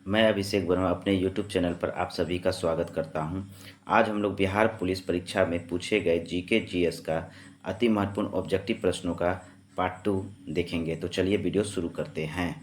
मैं अभिषेक वर्मा अपने YouTube channel पर आप सभी का स्वागत करता हूं। आज हम लोग बिहार पुलिस परीक्षा में पूछे गए जीके जीएस का अति महत्वपूर्ण ऑब्जेक्टिव प्रश्नों का पार्ट 2 देखेंगे। तो चलिए वीडियो शुरू करते हैं।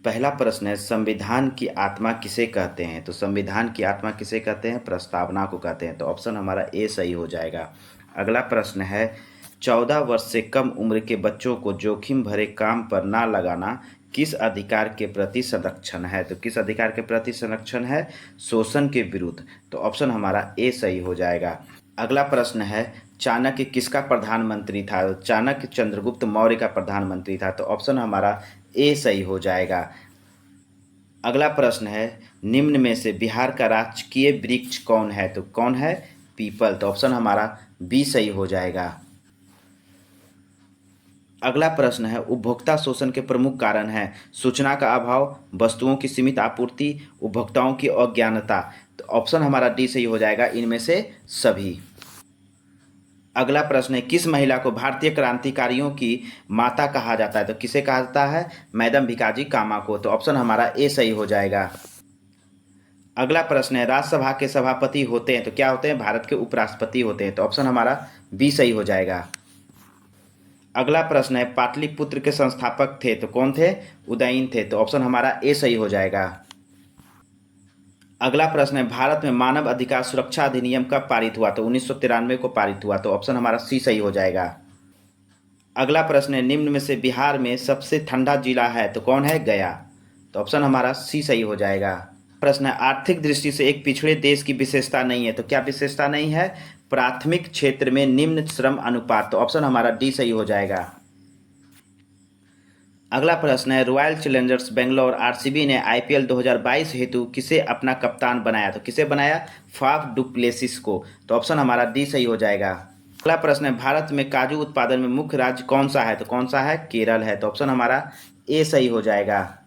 पहला प्रश्न है, संविधान की आत्मा किसे कहते हैं? तो संविधान की आत्मा किसे कहते हैं? प्रस्तावना को कहते हैं। तो ऑप्शन हमारा ए सही हो जाएगा। अगला प्रश्न है, 14 वर्ष से कम उम्र के बच्चों को जोखिम भरे काम पर ना लगाना किस अधिकार के प्रति संरक्षण है? तो किस अधिकार के प्रति संरक्षण है? शोषण के विरुद्ध। तो ऑप्शन हमारा ए सही हो जाएगा। अगला प्रश्न है, चाणक्य किसका प्रधानमंत्री था? चाणक्य चंद्रगुप्त मौर्य का प्रधानमंत्री था। तो ऑप्शन हमारा ए सही हो जाएगा। अगला प्रश्न है, निम्न में से बिहार का राजकीय वृक्ष कौन है? तो कौन है? पीपल। तो ऑप्शन हमारा बी सही हो जाएगा। अगला प्रश्न है, उपभोक्ता शोषण के प्रमुख कारण हैं सूचना का अभाव, वस्तुओं की सीमित आपूर्ति, उपभोक्ताओं की अज्ञानता। तो ऑप्शन हमारा डी सही हो जाएगा, इनमें से सभी। अगला प्रश्न है, किस महिला को भारतीय क्रांतिकारियों की माता कहा जाता है? तो किसे कहा जाता है? मैडम भिकाजी कामा को। तो ऑप्शन हमारा ए सही हो जाएगा। अगला प्रश्न है, राज्यसभा के सभापति होते हैं तो क्या होते हैं? भारत के उपराष्ट्रपति होते हैं। तो ऑप्शन हमारा बी सही हो जाएगा। अगला प्रश्न है, पाटलिपुत्र के संस्थापक थे तो कौन थे? उदयन थे। तो ऑप्शन हमारा ए सही हो जाएगा। अगला प्रश्न है, भारत में मानव अधिकार सुरक्षा अधिनियम कब पारित हुआ? तो 1993 को पारित हुआ। तो ऑप्शन हमारा सी सही हो जाएगा। अगला प्रश्न है, निम्न में से बिहार में सबसे ठंडा जिला है तो कौन है? गया। तो ऑप्शन हमारा सी सही हो जाएगा। प्रश्न है, आर्थिक दृष्टि से एक पिछड़े देश की विशेषता नहीं है तो क्या विशेषता नहीं है? प्राथमिक क्षेत्र में निम्न श्रम अनुपात। तो ऑप्शन हमारा डी सही हो जाएगा। अगला प्रश्न है, रॉयल चैलेंजर्स बेंगलोर आरसीबी ने आईपीएल 2022 हेतु किसे अपना कप्तान बनाया? तो किसे बनाया? फाफ डुप्लेसिस को। तो ऑप्शन हमारा डी सही हो जाएगा। अगला प्रश्न है, भारत में काजू उत्पादन में मुख्य राज्य कौन सा है? तो कौन सा है? केरल है। तो ऑप्शन हमारा ए सही हो जाएगा।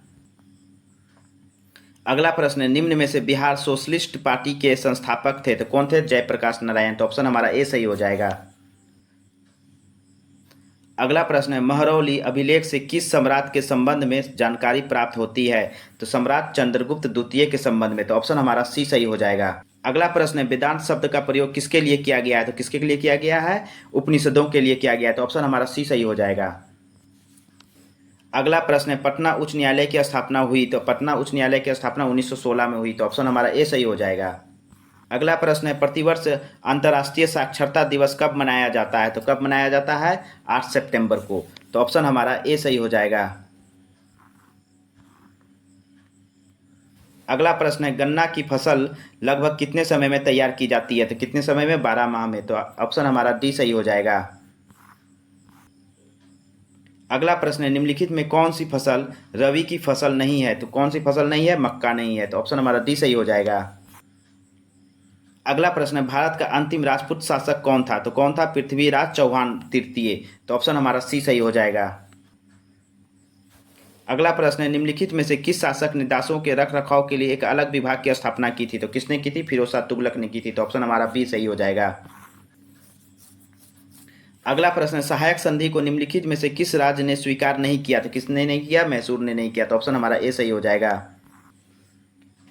अगला प्रश्न है, निम्न में से बिहार सोशलिस्ट पार्टी के संस्थापक थे तो कौन थे? जयप्रकाश नारायण। तो ऑप्शन हमारा ए सही हो जाएगा। अगला प्रश्न है, महरौली अभिलेख से किस सम्राट के संबंध में जानकारी प्राप्त होती है? तो सम्राट चंद्रगुप्त द्वितीय के संबंध में। तो ऑप्शन हमारा सी सही हो जाएगा। अगला प्रश्न है, वेदांत शब्द का प्रयोग किसके लिए किया गया है? तो किसके लिए किया गया है? उपनिषदों के लिए किया गया है। तो ऑप्शन हमारा सी सही हो जाएगा। अगला प्रश्न है, पटना उच्च न्यायालय की स्थापना हुई? तो पटना उच्च न्यायालय की स्थापना 1916 में हुई। तो ऑप्शन हमारा ए सही हो जाएगा। अगला प्रश्न है, प्रतिवर्ष अंतर्राष्ट्रीय साक्षरता दिवस कब मनाया जाता है? तो कब मनाया जाता है? 8 सितंबर को। तो ऑप्शन हमारा ए सही हो जाएगा। अगला प्रश्न है, गन्ना की फसल लगभग कितने समय में तैयार की जाती है? तो कितने समय में? 12 माह में। तो ऑप्शन हमारा डी सही हो जाएगा। अगला प्रश्न है, निम्नलिखित में कौन सी फसल रबी की फसल नहीं है? तो कौन सी फसल नहीं है? मक्का नहीं है। तो ऑप्शन हमारा डी सही हो जाएगा। अगला प्रश्न है, भारत का अंतिम राजपूत शासक कौन था? तो कौन था? पृथ्वीराज चौहान तृतीय। तो ऑप्शन हमारा सी सही हो जाएगा। अगला प्रश्न है, निम्नलिखित में से किस शासक ने दासों के रख रखाव के लिए एक अलग विभाग की स्थापना की थी? तो किसने की थी? फिरोज शाह तुगलक ने की थी। तो ऑप्शन हमारा बी सही हो जाएगा। अगला प्रश्न है, सहायक संधि को निम्नलिखित में से किस राज्य ने स्वीकार नहीं किया? तो किसने नहीं किया? मैसूर ने नहीं किया। तो ऑप्शन हमारा ए सही हो जाएगा।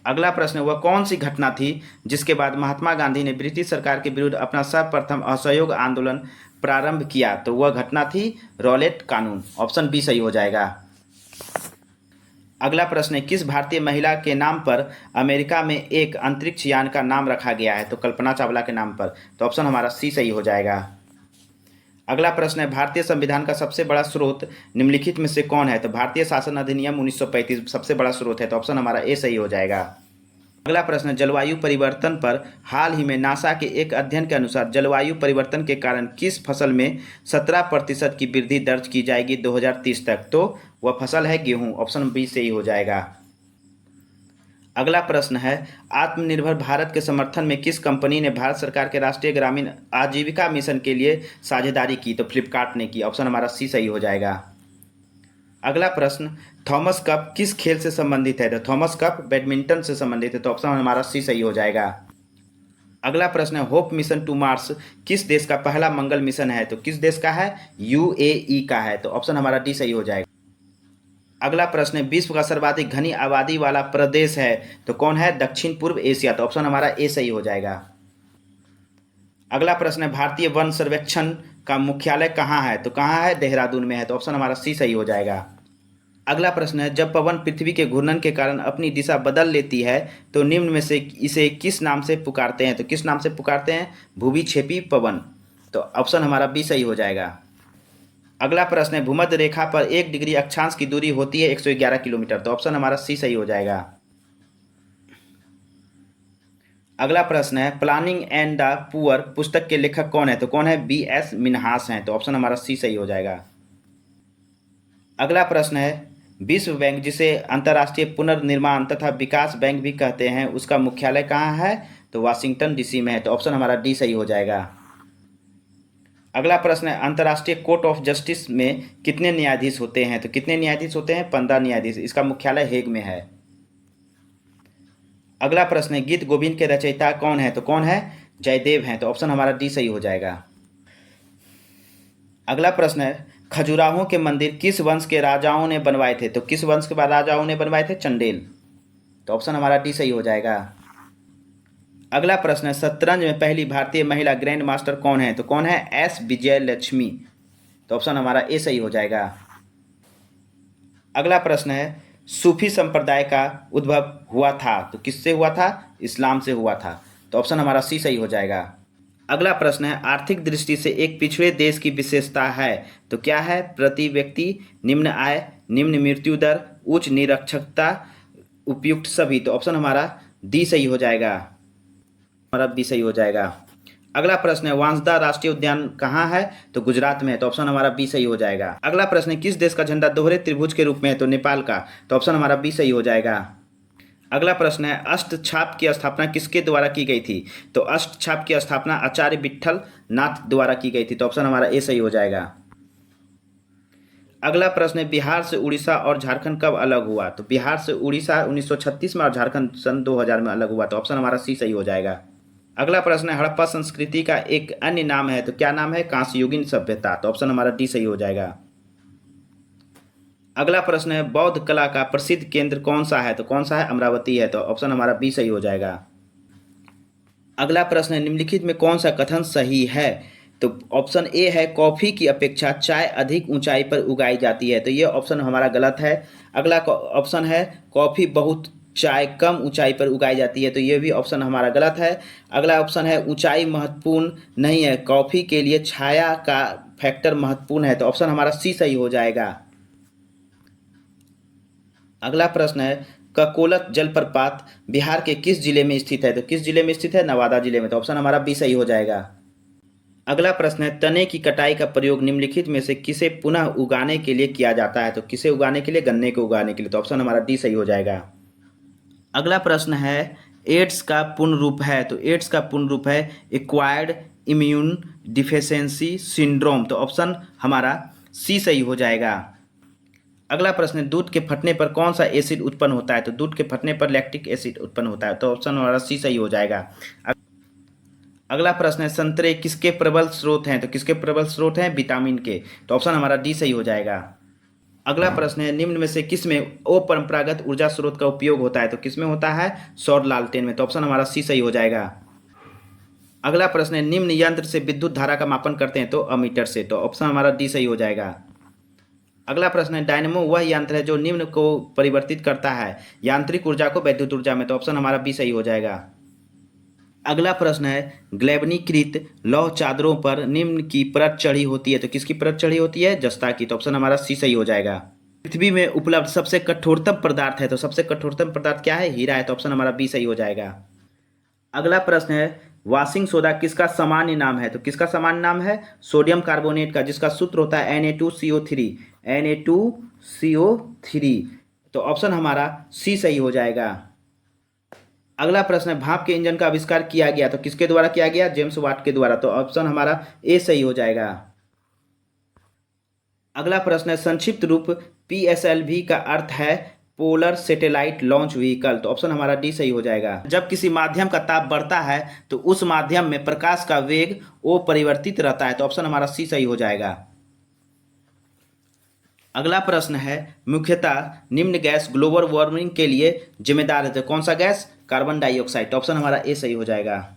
अगला प्रश्न है, वह कौन सी घटना थी जिसके बाद महात्मा गांधी ने ब्रिटिश सरकार के विरुद्ध अपना सर्वप्रथम असहयोग आंदोलन प्रारंभ किया? तो वह घटना थी रॉलेट कानून। ऑप्शन बी सही हो जाएगा। अगला प्रश्न है, किस भारतीय महिला के नाम पर अमेरिका में एक अंतरिक्ष यान का नाम रखा गया है? तो कल्पना चावला के नाम पर। तो ऑप्शन हमारा सी सही हो जाएगा। अगला प्रश्न है, भारतीय संविधान का सबसे बड़ा स्रोत निम्नलिखित में से कौन है? तो भारतीय शासन अधिनियम 1935 सबसे बड़ा स्रोत है। तो ऑप्शन हमारा ए सही हो जाएगा। अगला प्रश्न है, जलवायु परिवर्तन पर हाल ही में नासा के एक अध्ययन के अनुसार जलवायु परिवर्तन के कारण किस फसल में 17% की वृद्धि दर्ज की जाएगी 2030 तक? तो वह फसल है गेहूं। ऑप्शन बी सही हो जाएगा। अगला प्रश्न है, आत्मनिर्भर भारत के समर्थन में किस कंपनी ने भारत सरकार के राष्ट्रीय ग्रामीण आजीविका मिशन के लिए साझेदारी की? तो फ्लिपकार्ट ने की। ऑप्शन हमारा सी सही हो जाएगा। अगला प्रश्न, थॉमस कप किस खेल से संबंधित है? तो थॉमस कप बैडमिंटन से संबंधित है। तो ऑप्शन हमारा सी सही हो जाएगा। अगला प्रश्न है, होप मिशन टू मार्स किस देश का पहला मंगल मिशन है? तो किस देश का है? यूएई का है। तो ऑप्शन हमारा डी सही हो जाएगा। अगला प्रश्न है, विश्व का सर्वाधिक घनी आबादी वाला प्रदेश है तो कौन है? दक्षिण पूर्व एशिया। तो ऑप्शन हमारा ए सही हो जाएगा। अगला प्रश्न है, भारतीय वन सर्वेक्षण का मुख्यालय कहाँ है? तो कहाँ है? देहरादून में है। तो ऑप्शन हमारा सी सही हो जाएगा। अगला प्रश्न है, जब पवन पृथ्वी के घूर्णन के कारण अपनी दिशा बदल लेती है तो निम्न में से इसे किस नाम से पुकारते हैं? तो किस नाम से पुकारते हैं? भूविक्षेपी पवन। तो ऑप्शन हमारा बी सही हो जाएगा। अगला प्रश्न है, भूमध्य रेखा पर 1 डिग्री अक्षांश की दूरी होती है 111 किलोमीटर। तो ऑप्शन हमारा सी सही हो जाएगा। अगला प्रश्न है, प्लानिंग एंड द पुअर पुस्तक के लेखक कौन है? तो कौन है? बी एस मिन्हास हैं। तो ऑप्शन हमारा सी सही हो जाएगा। अगला प्रश्न है, विश्व बैंक जिसे अंतर्राष्ट्रीय पुनर्निर्माण तथा विकास बैंक भी कहते हैं उसका मुख्यालय कहाँ है? तो वाशिंगटन डीसी में है। तो ऑप्शन हमारा डी सही हो जाएगा। अगला प्रश्न है, अंतर्राष्ट्रीय कोर्ट ऑफ जस्टिस में कितने न्यायाधीश होते हैं? तो कितने न्यायाधीश होते हैं? 15 न्यायाधीश। इसका मुख्यालय हेग में है। अगला प्रश्न है, गीत गोविंद के रचयिता कौन है? तो कौन है? जयदेव हैं। तो ऑप्शन हमारा डी सही हो जाएगा। अगला प्रश्न है, खजुराहो के मंदिर किस वंश के राजाओं ने बनवाए थे? तो किस वंश के राजाओं ने बनवाए थे? चंदेल। तो ऑप्शन हमारा डी सही हो जाएगा। अगला प्रश्न है, शतरंज में पहली भारतीय महिला ग्रैंड मास्टर कौन है? तो कौन है? एस विजयलक्ष्मी। तो ऑप्शन हमारा ए सही हो जाएगा। अगला प्रश्न है, सूफी संप्रदाय का उद्भव हुआ था तो किससे हुआ था? इस्लाम से हुआ था। तो ऑप्शन हमारा सी सही हो जाएगा। अगला प्रश्न है, आर्थिक दृष्टि से एक पिछड़े देश की विशेषता है तो क्या है? प्रति व्यक्ति निम्न आय, निम्न मृत्यु दर, उच्च निरक्षरता, उपयुक्त सभी। तो ऑप्शन हमारा डी सही हो जाएगा। हमारा बी सही हो जाएगा। अगला प्रश्न है, वांसदा राष्ट्रीय उद्यान कहाँ है? तो गुजरात में है। तो ऑप्शन हमारा बी सही हो जाएगा। अगला प्रश्न है, किस देश का झंडा दोहरे त्रिभुज के रूप में है? तो नेपाल का। तो ऑप्शन हमारा बी सही हो जाएगा। अगला प्रश्न है, अष्टछाप की स्थापना किसके द्वारा की गई थी? तो अष्टछाप की स्थापना आचार्य विट्ठल नाथ द्वारा की गई थी। तो ऑप्शन हमारा ए सही हो जाएगा। अगला प्रश्न है, बिहार से उड़ीसा और झारखंड कब अलग हुआ? तो बिहार से उड़ीसा 1936 में और झारखंड सन 2000 में अलग हुआ। तो ऑप्शन हमारा सी सही हो जाएगा। अगला प्रश्न है, हड़प्पा संस्कृति का एक अन्य नाम है तो क्या नाम है? कांस्ययुगीन सभ्यता। तो ऑप्शन हमारा डी सही हो जाएगा। अगला प्रश्न है, बौद्ध कला का प्रसिद्ध केंद्र कौन सा है? तो कौन सा है? अमरावती है। तो ऑप्शन हमारा बी सही हो जाएगा। अगला प्रश्न है, निम्नलिखित में कौन सा कथन सही है? तो ऑप्शन ए है, कॉफी की अपेक्षा चाय अधिक ऊंचाई पर उगाई जाती है। तो ये ऑप्शन हमारा गलत है। अगला ऑप्शन है, कॉफी बहुत चाय कम ऊंचाई पर उगाई जाती है। तो ये भी ऑप्शन हमारा गलत है। अगला ऑप्शन है, ऊंचाई महत्वपूर्ण नहीं है, कॉफी के लिए छाया का फैक्टर महत्वपूर्ण है। तो ऑप्शन हमारा सी सही हो जाएगा। अगला प्रश्न है, ककोलत जलप्रपात बिहार के किस जिले में स्थित है? तो किस जिले में स्थित है? नवादा जिले में। तो ऑप्शन हमारा बी सही हो जाएगा। अगला प्रश्न है, तने की कटाई का प्रयोग निम्नलिखित में से किसे पुनः उगाने के लिए किया जाता है? तो किसे उगाने के लिए? गन्ने को उगाने के लिए। तो ऑप्शन हमारा डी सही हो जाएगा। अगला प्रश्न है, एड्स का पूर्ण रूप है? तो एड्स का पूर्ण रूप है एक्वायर्ड इम्यून डिफिशियंसी सिंड्रोम। तो ऑप्शन हमारा सी सही हो जाएगा। अगला प्रश्न है, दूध के फटने पर कौन सा एसिड उत्पन्न होता है? तो दूध के फटने पर लैक्टिक एसिड उत्पन्न होता है। तो ऑप्शन हमारा सी सही हो जाएगा। अगला प्रश्न है, संतरे किसके प्रबल स्रोत हैं? तो किसके प्रबल स्रोत हैं? विटामिन के। तो ऑप्शन हमारा डी सही हो जाएगा। अगला प्रश्न है, निम्न में से किस में अपरंपरागत ऊर्जा स्रोत का उपयोग होता है? तो किस में होता है? सौर लालटेन में। तो ऑप्शन हमारा सी सही हो जाएगा। अगला प्रश्न है, निम्न यंत्र से विद्युत धारा का मापन करते हैं? तो अमीटर से। तो ऑप्शन हमारा डी सही हो जाएगा। अगला प्रश्न है, डायनेमो वह यंत्र है जो निम्न को परिवर्तित करता है, यांत्रिक ऊर्जा को वैद्युत ऊर्जा में। तो ऑप्शन हमारा बी सही हो जाएगा। अगला प्रश्न है, ग्लैबनीकृत लौह चादरों पर निम्न की परत चढ़ी होती है? तो किसकी परत चढ़ी होती है? जस्ता की। तो ऑप्शन हमारा सी सही हो जाएगा। पृथ्वी में उपलब्ध सबसे कठोरतम पदार्थ है? तो सबसे कठोरतम पदार्थ क्या है? हीरा है। तो ऑप्शन हमारा बी सही हो जाएगा। अगला प्रश्न है, वाशिंग सोडा किसका सामान्य नाम है? तो किसका सामान्य नाम है? सोडियम कार्बोनेट का, जिसका सूत्र होता है Na2CO3। Na2CO3। तो ऑप्शन हमारा सी सही हो जाएगा। अगला प्रश्न है, भाप के इंजन का आविष्कार किया गया? तो किसके द्वारा किया गया? जेम्स वाट के द्वारा। तो ऑप्शन हमारा ए सही हो जाएगा। अगला प्रश्न है, संक्षिप्त रूप PSLV का अर्थ है पोलर सैटेलाइट लॉन्च व्हीकल। तो ऑप्शन हमारा डी सही हो जाएगा। जब किसी माध्यम का ताप बढ़ता है तो उस माध्यम में प्रकाश का वेग वो परिवर्तित रहता है। तो ऑप्शन हमारा सी सही हो जाएगा। अगला प्रश्न है, मुख्यतः निम्न गैस ग्लोबल वार्मिंग के लिए जिम्मेदार है, तो कौन सा गैस? Carbon dioxide. तो ऑप्शन हमारा ए सही हो जाएगा।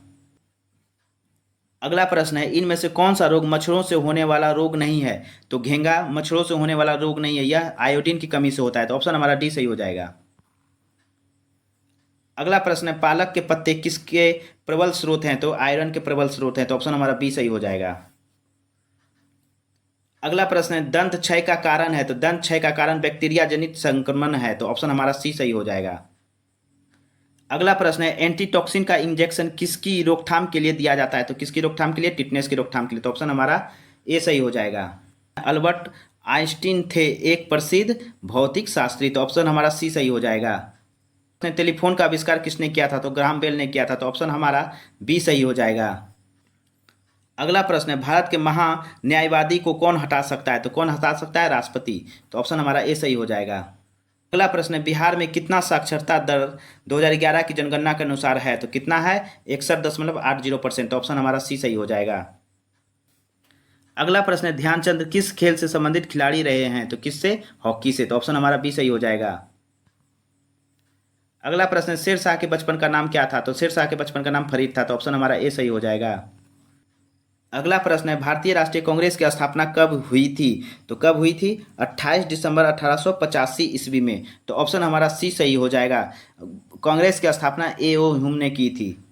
अगला प्रश्न है, इनमें से कौन सा रोग मच्छरों से होने वाला रोग नहीं है? तो घेंगा मच्छरों से होने वाला रोग नहीं है, यह आयोडीन की कमी से होता है। तो ऑप्शन हमारा डी सही हो जाएगा। अगला प्रश्न है, पालक के पत्ते किसके प्रबल स्रोत हैं? तो आयरन के प्रबल स्रोत हैं। तो ऑप्शन हमारा बी सही हो जाएगा। अगला प्रश्न है, दंत क्षय का कारण है? तो दंत क्षय का कारण बैक्टीरिया जनित संक्रमण है। तो ऑप्शन हमारा सी सही हो जाएगा। अगला प्रश्न है, एंटीटॉक्सिन का इंजेक्शन किसकी रोकथाम के लिए दिया जाता है? तो किसकी रोकथाम के लिए? टिटनेस की रोकथाम के लिए। तो ऑप्शन हमारा ए सही हो जाएगा। अल्बर्ट आइंस्टीन थे एक प्रसिद्ध भौतिक शास्त्री। तो ऑप्शन हमारा सी सही हो जाएगा। टेलीफोन का आविष्कार किसने किया था? तो ग्राहम बेल ने किया था। तो ऑप्शन हमारा बी सही हो जाएगा। अगला प्रश्न है, भारत के महान्यायवादी को कौन हटा सकता है? तो कौन हटा सकता है? राष्ट्रपति। तो ऑप्शन हमारा ए सही हो जाएगा। अगला प्रश्न है, बिहार में कितना साक्षरता दर 2011 की जनगणना के अनुसार है? तो कितना है? 61.80%। तो ऑप्शन हमारा सी सही हो जाएगा। अगला प्रश्न है, ध्यानचंद किस खेल से संबंधित खिलाड़ी रहे हैं? तो किससे? हॉकी से। तो ऑप्शन हमारा बी सही हो जाएगा। अगला प्रश्न है, शेरशाह के बचपन का नाम क्या था? तो शेरशाह के बचपन का नाम फरीद था। तो ऑप्शन हमारा ए सही हो जाएगा। अगला प्रश्न है, भारतीय राष्ट्रीय कांग्रेस की स्थापना कब हुई थी? तो कब हुई थी? 28 दिसंबर 1885 ईस्वी में। तो ऑप्शन हमारा सी सही हो जाएगा। कांग्रेस की स्थापना ए ओ ह्यूम ने की थी।